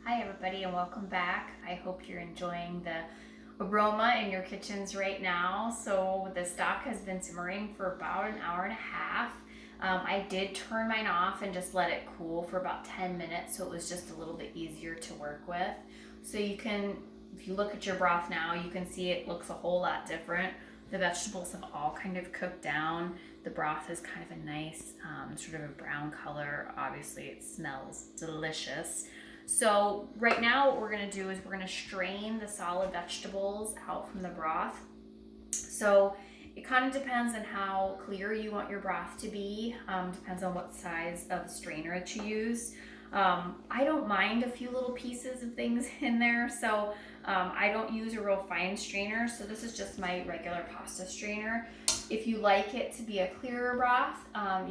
Hi everybody and welcome back. I hope you're enjoying the aroma in your kitchens right now. So the stock has been simmering for about an hour and a half. I did turn mine off and just let it cool for about 10 minutes so it was just a little bit easier to work with. So you can, if you look at your broth now, you can see it looks a whole lot different. The vegetables have all kind of cooked down. The broth is kind of a nice sort of a brown color. Obviously it smells delicious. So right now what we're going to do is we're going to strain the solid vegetables out from the broth. So it kind of depends on how clear you want your broth to be. Depends on what size of strainer that you use. I don't mind a few little pieces of things in there, so I don't use a real fine strainer. So this is just my regular pasta strainer. If you like it to be a clearer broth,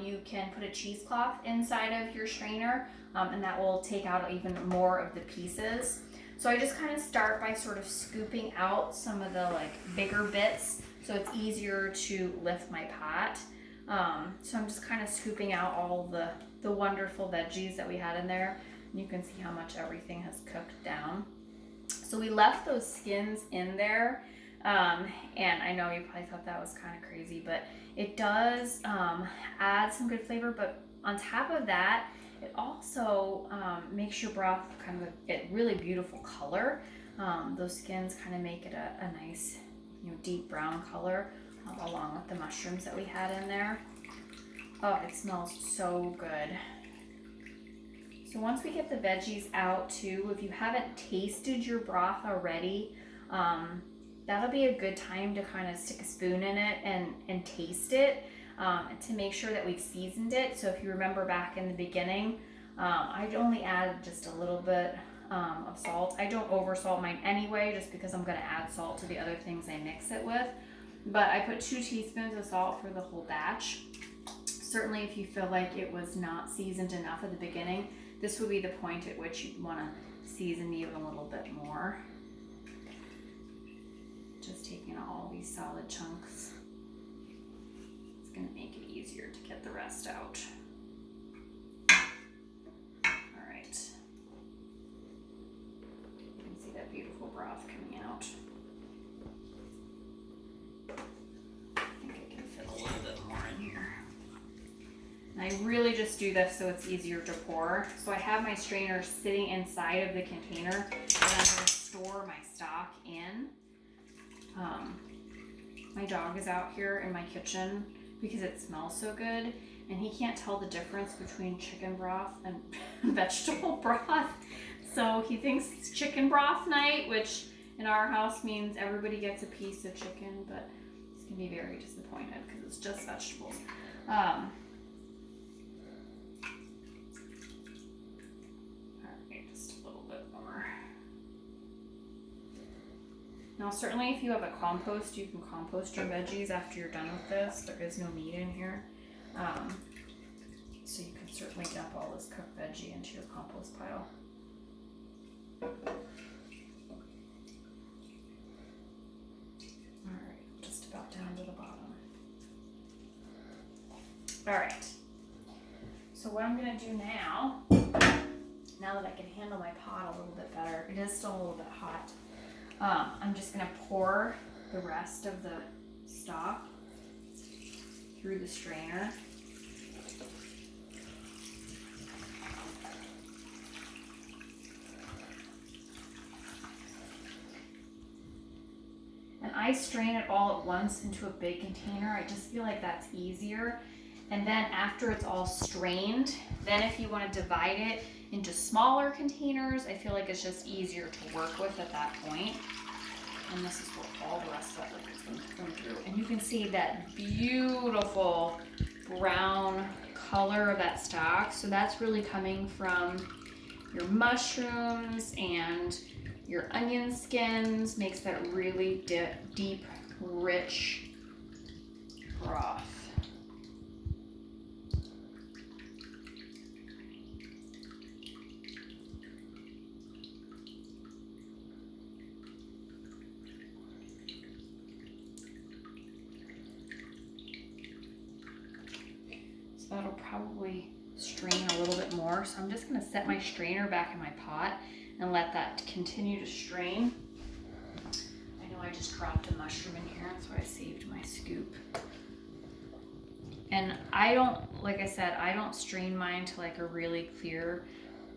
you can put a cheesecloth inside of your strainer, and that will take out even more of the pieces. So I just kind of start by sort of scooping out some of the bigger bits so it's easier to lift my pot. So I'm just kind of scooping out all the wonderful veggies that we had in there. And you can see how much everything has cooked down. So we left those skins in there. And I know you probably thought that was kind of crazy, but it does add some good flavor. But on top of that, it also makes your broth kind of a really beautiful color. Those skins kind of make it a nice, deep brown color along with the mushrooms that we had in there. Oh, it smells so good. So once we get the veggies out too, if you haven't tasted your broth already, that'll be a good time to kind of stick a spoon in it and taste it to make sure that we've seasoned it. So if you remember back in the beginning, I'd only add just a little bit of salt. I don't over salt mine anyway, just because I'm going to add salt to the other things I mix it with. But I put 2 teaspoons of salt for the whole batch. Certainly if you feel like it was not seasoned enough at the beginning, this would be the point at which you'd want to season even a little bit more. Just taking all these solid chunks. It's going to make it easier to get the rest out. All right. You can see that beautiful broth coming out. I think I can fit a little bit more in here. And I really just do this so it's easier to pour. So I have my strainer sitting inside of the container that I'm going to store my stock in. My dog is out here in my kitchen because it smells so good, and he can't tell the difference between chicken broth and vegetable broth. So he thinks it's chicken broth night, which in our house means everybody gets a piece of chicken, but he's gonna be very disappointed because it's just vegetables. Now, certainly if you have a compost, you can compost your veggies after you're done with this. There is no meat in here. So you can certainly dump all this cooked veggie into your compost pile. Alright, just about down to the bottom. Alright, so what I'm going to do now that I can handle my pot a little bit better, it is still a little bit hot. I'm just going to pour the rest of the stock through the strainer. And I strain it all at once into a big container. I just feel like that's easier. And then after it's all strained, then if you want to divide it into smaller containers, I feel like it's just easier to work with at that point. And this is where all the rest of that liquid is going to come through. And you can see that beautiful brown color of that stock. So that's really coming from your mushrooms and your onion skins. Makes that really deep, rich broth. That'll probably strain a little bit more. So I'm just going to set my strainer back in my pot and let that continue to strain. I know I just dropped a mushroom in here, that's why I saved my scoop. And I don't, like I said, I don't strain mine to like a really clear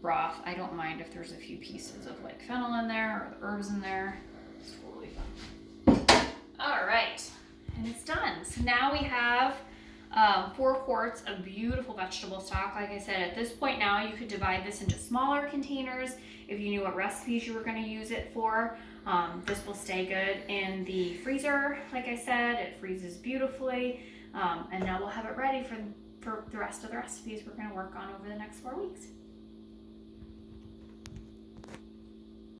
broth. I don't mind if there's a few pieces of like fennel in there or the herbs in there. It's totally fine. All right, and it's done. So now we have 4 quarts of beautiful vegetable stock. Like I said, at this point now you could divide this into smaller containers if you knew what recipes you were going to use it for. This will stay good in the freezer. Like I said, it freezes beautifully. And now we'll have it ready for the rest of the recipes we're going to work on over the next 4 weeks.